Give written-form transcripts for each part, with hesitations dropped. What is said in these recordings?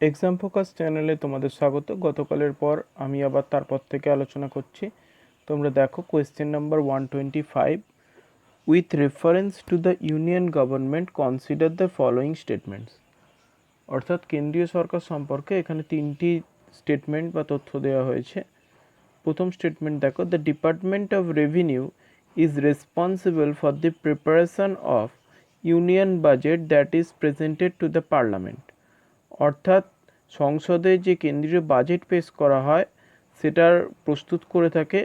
Exam focus চ্যানেলে তোমাদের স্বাগত। গতকালের পর আমি আবার তারপর থেকে আলোচনা করছি। তোমরা দেখো question number 125, with reference to the union government consider the following statements. অর্থাৎ কেন্দ্রীয় সরকার সম্পর্কে এখানে তিনটি স্টেটমেন্ট বা তথ্য দেওয়া হয়েছে। প্রথম স্টেটমেন্ট দেখো, the department of revenue is responsible for the preparation of union budget that is presented to the parliament. অর্থাৎ সংসদে যে কেন্দ্রীয় বাজেট পেশ করা হয় সেটার প্রস্তুত করে থাকে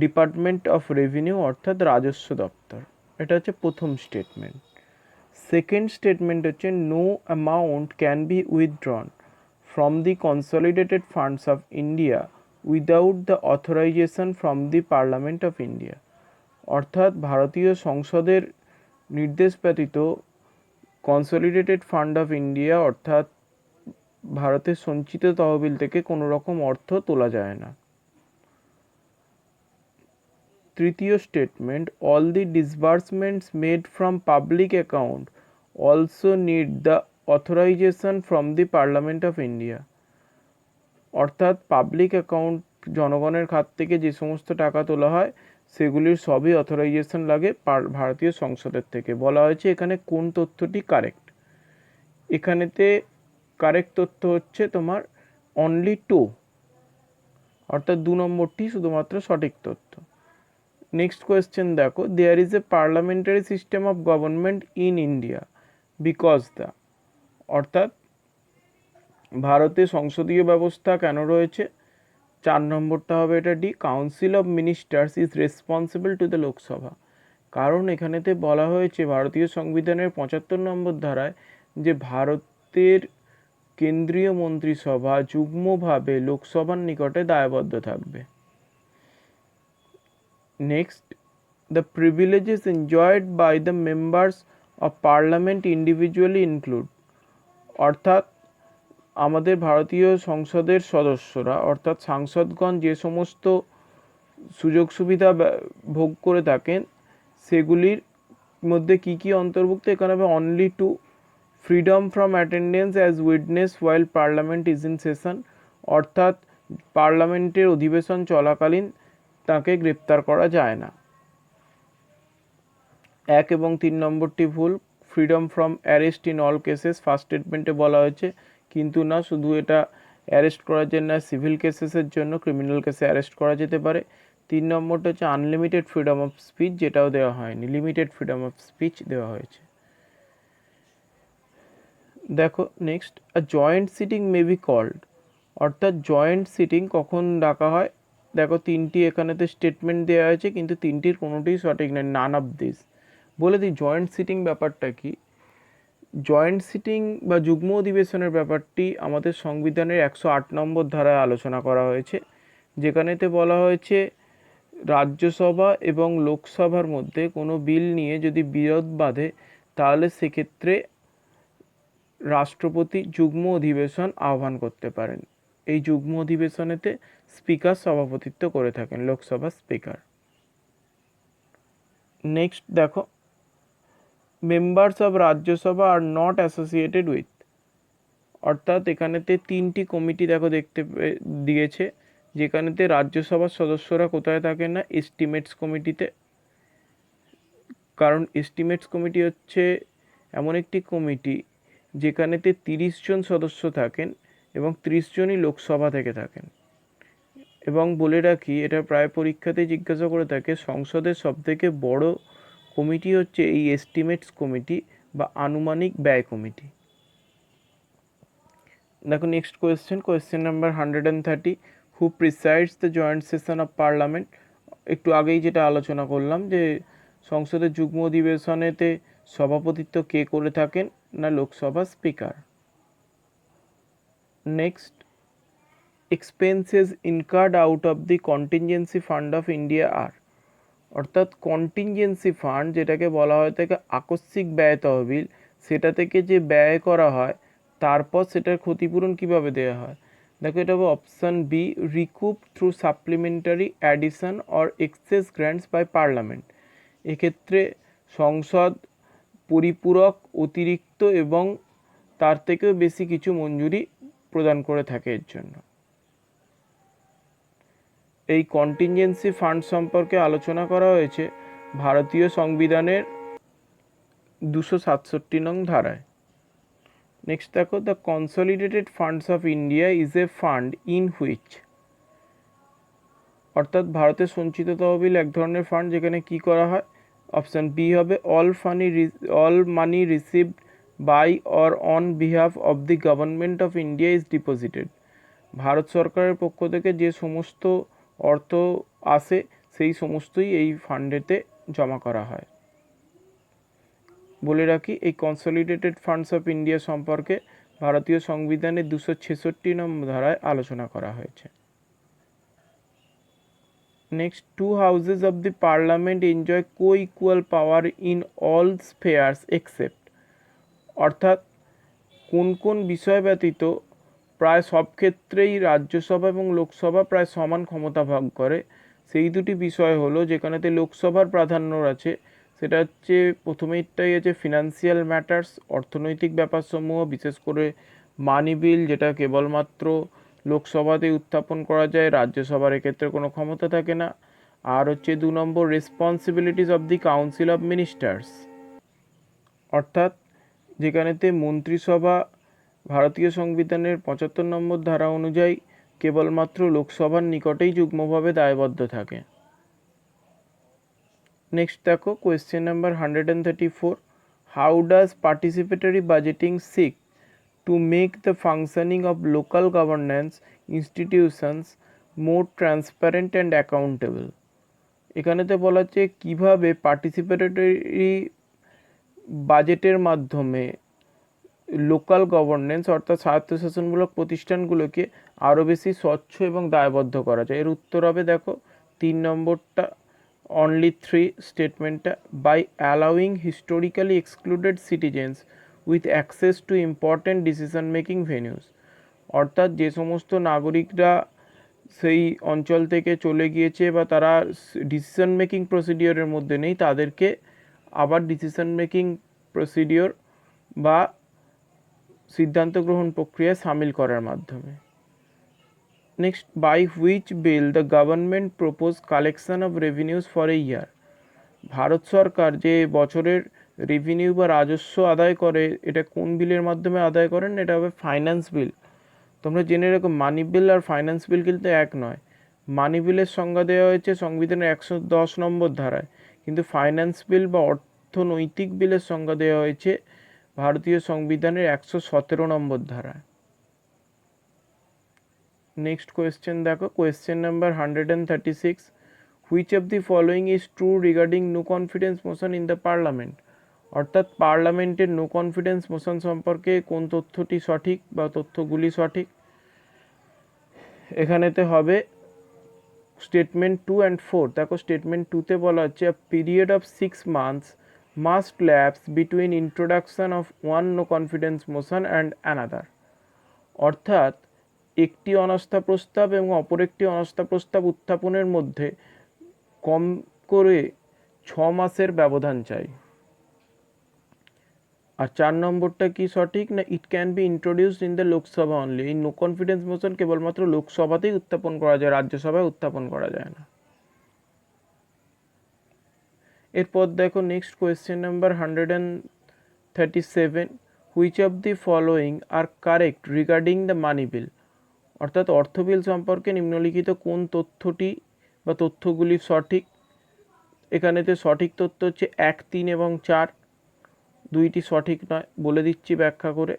ডিপার্টমেন্ট অফ রেভিনিউ অর্থাৎ রাজস্ব দপ্তর। এটা হচ্ছে প্রথম স্টেটমেন্ট। সেকেন্ড স্টেটমেন্ট হচ্ছে no amount can be withdrawn from the consolidated funds of India without the authorisation from the parliament of India. অর্থাৎ ভারতীয় সংসদের নির্দেশ ব্যতীত কনসলিডেটেড ফান্ড অফ ইন্ডিয়া অর্থাৎ ভারতের সঞ্চিত তহবিল থেকে কোনো রকম অর্থ তোলা যায় না। তৃতীয় statement, all the disbursements made from public account also need the authorisation from the parliament of India. অর্থাৎ পাবলিক অ্যাকাউন্ট জনগণের খাত থেকে যে সমস্ত টাকা তোলা হয় সেগুলির সবই অথরাইজেশন লাগে ভারতীয় সংসদের থেকে। বলা হয়েছে এখানে কোন তথ্যটি কারেক্ট। এখানেতে কারেক্ট তথ্য হচ্ছে তোমার অনলি টু, অর্থাৎ 2 নম্বরটি শুধুমাত্র সঠিক তথ্য। নেক্সট কোয়েশ্চেন দেখো, there is a parliamentary system of government in India because the. অর্থাৎ ভারতে সংসদীয় ব্যবস্থা কেন রয়েছে? 4 নম্বরটা হবে এটা D, council of ministers is responsible to the Lok Sabha. কারণ এখানেতে বলা হয়েছে ভারতীয় সংবিধানের 75 নম্বর ধারায় যে ভারতের কেন্দ্রীয় মন্ত্রিসভা যুগ্মভাবে লোকসভার নিকটে দায়বদ্ধ থাকবে। Next, the privileges enjoyed by the members of parliament individually include. অর্থাৎ আমাদের ভারতীয় সংসদের সদস্যরা অর্থাৎ সাংসদগণ যে সমস্ত সুযোগ সুবিধা ভোগ করে থাকেন সেগুলির মধ্যে কি কি অন্তর্ভুক্ত? এখানে হবে only two, freedom from attendance as witness while parliament is in session. অর্থাৎ পার্লামেন্টের অধিবেশন চলাকালীন তাকে গ্রেপ্তার করা যায় না। 1 এবং 3 নম্বরটি ভুল। Freedom from arrest in all cases first স্টেটমেন্টে বলা হয়েছে, কিন্তু না, শুধু এটা অ্যারেস্ট করার জন্য, সিভিল কেসেসের জন্য, ক্রিমিনাল কেসে অ্যারেস্ট করা যেতে পারে। 3 নম্বরটা হচ্ছে আনলিমিটেড ফ্রিডম অফ স্পিচ, যেটাও দেওয়া হয়নি, লিমিটেড ফ্রিডম অফ স্পিচ দেওয়া হয়েছে। দেখো next, a joint sitting may be called. অর্থাৎ জয়েন্ট সিটিং কখন ডাকা হয়? দেখো তিনটি এখানেতে স্টেটমেন্ট দেওয়া হয়েছে কিন্তু তিনটির কোনোটিই সঠিক নয়, নান অফ দিস। বলে দিই জয়েন্ট সিটিং ব্যাপারটা কি। জয়েন্ট সিটিং বা যুগ্ম অধিবেশনের ব্যাপারটি আমাদের সংবিধানের 108 নম্বর ধারায় আলোচনা করা হয়েছে, যেখানেতে বলা হয়েছে রাজ্যসভা এবং লোকসভার মধ্যে কোনো বিল নিয়ে যদি বিরোধ বাধে তাহলে সেক্ষেত্রে রাষ্ট্রপতি যুগ্ম অধিবেশন আহ্বান করতে পারেন। এই যুগ্ম অধিবেশনেতে স্পিকার সভাপতিত্ব করে থাকেন, লোকসভা স্পিকার। নেক্সট দেখো, members of Rajya Sabha are not associated with. অর্থাৎ এখানেতে তিনটি কমিটি দেখো দেখতে দিয়েছে, যেখানেতে রাজ্যসভার সদস্যরা কোথায় থাকেন না, এস্টিমেটস কমিটিতে। কারণ এস্টিমেটস কমিটি হচ্ছে এমন একটি কমিটি যেখানেতে 30 জন সদস্য থাকেন এবং 30 জনই লোকসভা থেকে থাকেন। এবং বলে রাখি, এটা প্রায় পরীক্ষাতে জিজ্ঞাসা করে থাকে, সংসদের সবথেকে বড় কমিটি হচ্ছে এই এস্টিমেটস কমিটি বা আনুমানিক ব্যয় কমিটি। দেখো next question number 130, who প্রিসাইডস the joint session of parliament. একটু আগেই যেটা আলোচনা করলাম যে সংসদের যুগ্ম অধিবেশনেতে সভাপতিত্ব কে করে থাকেন না, Lok Sabha speaker. Next, expenses incurred out of the contingency fund of India are. অর্থাৎ কন্টিনজেন্সি ফান্ড যেটাকে বলা হয় থাকে আকস্মিক ব্যয় তহবিল, সেটা থেকে যে ব্যয় করা হয় তারপর সেটার ক্ষতিপূরণ কিভাবে দেওয়া হয়? দেখো এটা হবে option B, recoup through supplementary addition or excess grants by parliament. এক্ষেত্রে সংসদ পরিপূরক, অতিরিক্ত এবং তার থেকেও বেশি কিছু মঞ্জুরি প্রদান করে থাকে এর জন্য। এই কন্টিনজেন্সি ফান্ড সম্পর্কে আলোচনা করা হয়েছে ভারতীয় সংবিধানের 267 নং ধারায়। নেক্সট দেখো, the consolidated funds of India is a fund in which, অর্থাৎ ভারতের সঞ্চিত তহবিল এক ধরনের ফান্ড যেখানে কি করা হয়, অপশান বি হবে all money received by or on behalf of the government of India is deposited. ভারত সরকারের পক্ষ থেকে যে সমস্ত অর্থ আসে সেই সমস্তই এই ফান্ডেতে জমা করা হয়। বলে রাখি, এই কনসলিডেটেড ফান্ডস অফ ইন্ডিয়া সম্পর্কে ভারতীয় সংবিধানের 266 নম্বর ধারায় আলোচনা করা হয়েছে। Next, 2 houses of the Parliament enjoy co-equal power in all spheres except, অর্থাৎ কোন কোন বিষয় ব্যতীত প্রায় সব ক্ষেত্রেই রাজ্যসভা এবং লোকসভা প্রায় সমান ক্ষমতা ভাগ করে। সেই দুটি বিষয় হলো, যেখানেতে লোকসভার প্রাধান্য আছে সেটা হচ্ছে প্রথমেরটাই আছে ফিনান্সিয়াল ম্যাটার্স, অর্থনৈতিক ব্যাপারসমূহ, বিশেষ করে মানি বিল, যেটা কেবলমাত্র লোকসভাতেই উত্থাপন করা যায়, রাজ্যসভার এক্ষেত্রে কোনো ক্ষমতা থাকে না। আর হচ্ছে 2 number responsibilities of the council of ministers, অর্থাৎ যেখানেতে মন্ত্রিসভা ভারতীয় সংবিধানের 75 নম্বর ধারা অনুযায়ী কেবলমাত্র লোকসভার নিকটেই যুগ্মভাবে দায়বদ্ধ থাকে। নেক্সট দেখো, question number 134, how does participatory budgeting seek to make the functioning of local governance institutions more transparent and accountable. এখানেতে বলা হচ্ছে কীভাবে পার্টিসিপেটরি বাজেটের মাধ্যমে লোকাল গভর্নেন্স অর্থাৎ স্বায়ত্তশাসনমূলক প্রতিষ্ঠানগুলোকে আরও বেশি স্বচ্ছ এবং দায়বদ্ধ করা যায়। এর উত্তর হবে দেখো 3 নম্বরটা, অনলি 3 স্টেটমেন্টটা, by allowing historically excluded citizens with access to important decision making venues, অর্থাৎ যে সমস্ত নাগরিকরা সেই অঞ্চল থেকে চলে গিয়েছে বা তারা ডিসিশন মেকিং প্রসিডিওরের মধ্যে নেই, তাদেরকে আবার ডিসিশন মেকিং প্রসিডিওর বা সিদ্ধান্ত গ্রহণ প্রক্রিয়ায় সামিল করার মাধ্যমে। Next, by which bill the government propose collection of revenues for a year, ভারত সরকার যে বছরের রেভিনিউ বা রাজস্ব আদায় করে এটা কোন বিলের মাধ্যমে আদায় করেন, এটা হবে ফাইন্যান্স বিল। তোমরা জেনে রাখো, মানি বিল আর ফাইন্যান্স বিল কিন্তু এক নয়। মানি বিলের সংজ্ঞা দেওয়া হয়েছে সংবিধানের 110 নম্বর ধারায়, কিন্তু ফাইন্যান্স বিল বা অর্থনৈতিক বিলের সংজ্ঞা দেওয়া হয়েছে ভারতীয় সংবিধানের 117 নম্বর ধারায়। নেক্সট কোয়েশ্চেন দেখো, question number 136, which of the following is true regarding no confidence motion in the parliament, অর্থাৎ পার্লামেন্টের নো কনফিডেন্স মোশন সম্পর্কে কোন তথ্যটি সঠিক বা তথ্যগুলি সঠিক। এখানেতে হবে স্টেটমেন্ট 2 অ্যান্ড 4। দেখো স্টেটমেন্ট 2তে বলা হচ্ছে আ period of 6 months must lapse between introduction of one no confidence motion and another, অর্থাৎ একটি অনাস্থা প্রস্তাব এবং অপর একটি অনাস্থা প্রস্তাব উত্থাপনের মধ্যে কম করে 6 মাসের ব্যবধান চাই। আর 4 নম্বরটা কি সঠিক না, it can be introduced in the Lok Sabha only, এই নো কনফিডেন্স মোশন কেবলমাত্র লোকসভাতেই উত্থাপন করা যায়, রাজ্যসভায় উত্থাপন করা যায় না। এরপর দেখো next question number 137, which of the following are correct regarding the money bill, অর্থাৎ অর্থ বিল সম্পর্কে নিম্নলিখিত কোন তথ্যটি বা তথ্যগুলি সঠিক। এখানেতে সঠিক তথ্য হচ্ছে 1, 3 এবং 4, দুইটি সঠিক নয়, বলে দিচ্ছি ব্যাখ্যা করে।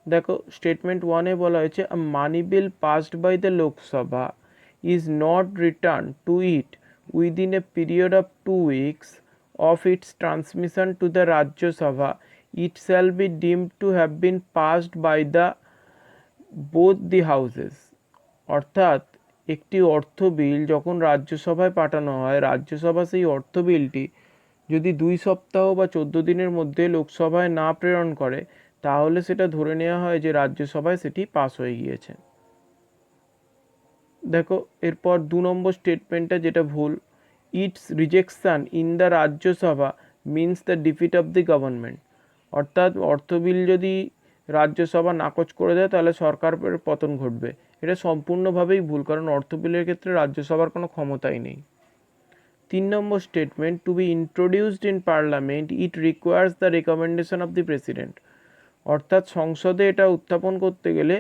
দেখো স্টেটমেন্ট 1-এ বলা হয়েছে a money bill passed by the Lok Sabha is not return to it within a period of 2 weeks of its transmission to the Rajya Sabha, it shall be deemed to have been passed by the both the houses, অর্থাৎ একটি অর্থ বিল যখন রাজ্যসভায় পাঠানো হয়, রাজ্যসভা সেই অর্থ বিলটি যদি 2 সপ্তাহ বা 14 দিনের মধ্যে লোকসভায় না প্রেরণ করে, তাহলে সেটা ধরে নেওয়া হয় যে রাজ্যসভায় সেটি পাস হয়ে গিয়েছে। দেখো এরপর 2 নম্বর স্টেটমেন্টটা যেটা ভুল, it's rejection in the Rajya Sabha means the defeat of the government, অর্থাৎ অর্থ বিল যদি রাজ্যসভা নাকচ করে দেয় তাহলে সরকারের পতন ঘটবে। এটা সম্পূর্ণভাবেই ভুল, কারণ অর্থ বিলের ক্ষেত্রে রাজ্যসভার কোনো ক্ষমতাই নেই। 3 number statement, to be introduced in Parliament it requires the recommendation of the President. অর্থাৎ সংসদে এটা উত্থাপন করতে গেলে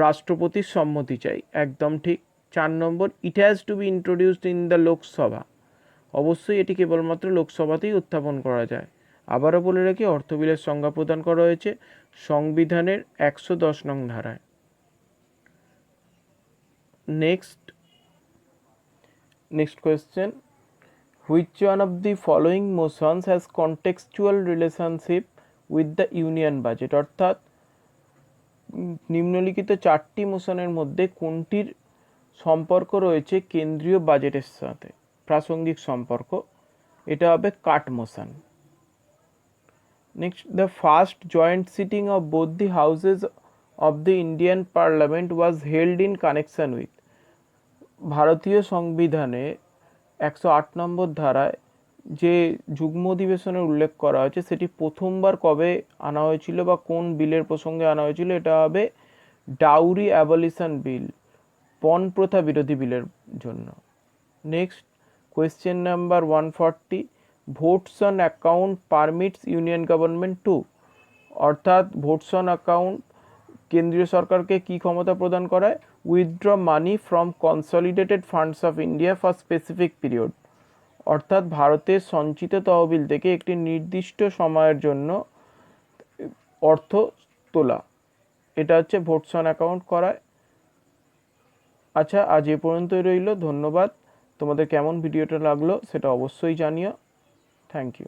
রাষ্ট্রপতির সম্মতি চাই, একদম ঠিক। 4 number, it has to be introduced in the Lok Sabha. অবশ্যই এটি কেবলমাত্র লোকসভাতেই উত্থাপন করা যায়। আবারও বলে রাখি, অর্থ বিলের সংজ্ঞা প্রদান করা হয়েছে সংবিধানের 110 নং ধারায়। Next question, which one of the following motions has contextual relationship with the union budget. অর্থাৎ নিম্নলিখিত 4টি মোশনের মধ্যে কোনটির সম্পর্ক রয়েছে কেন্দ্রীয় বাজেটের সাথে, প্রাসঙ্গিক সম্পর্ক? এটা হবে cut motion. Next, the first joint sitting of both the houses of the Indian Parliament was held in connection with. ভারতীয় সংবিধানে 108 নম্বর ধারায় যে যুগ্ম অধিবেশনের উল্লেখ করা হয়েছে সেটি প্রথমবার কবে আনা হয়েছিল বা কোন বিলের প্রসঙ্গে আনা হয়েছিল? এটা হবে ডাউরি অ্যাবলিশন বিল, পণ প্রথা বিরোধী বিলের জন্য। Next question number 140, votes on account permits union government to. অর্থাৎ ভোটস অন অ্যাকাউন্ট কেন্দ্রীয় সরকারকে কি ক্ষমতা প্রদান করায়? Withdraw money from consolidated funds of India for specific period. অর্থাৎ ভারতের সঞ্চিত তহবিল থেকে একটি নির্দিষ্ট সময়ের জন্য অর্থ তোলা, এটা হচ্ছে ভোটস অন অ্যাকাউন্ট করায়। আচ্ছা, আজ এ পর্যন্তই রইল। ধন্যবাদ। তোমাদের কেমন ভিডিওটা লাগলো সেটা অবশ্যই জানিও। Thank you.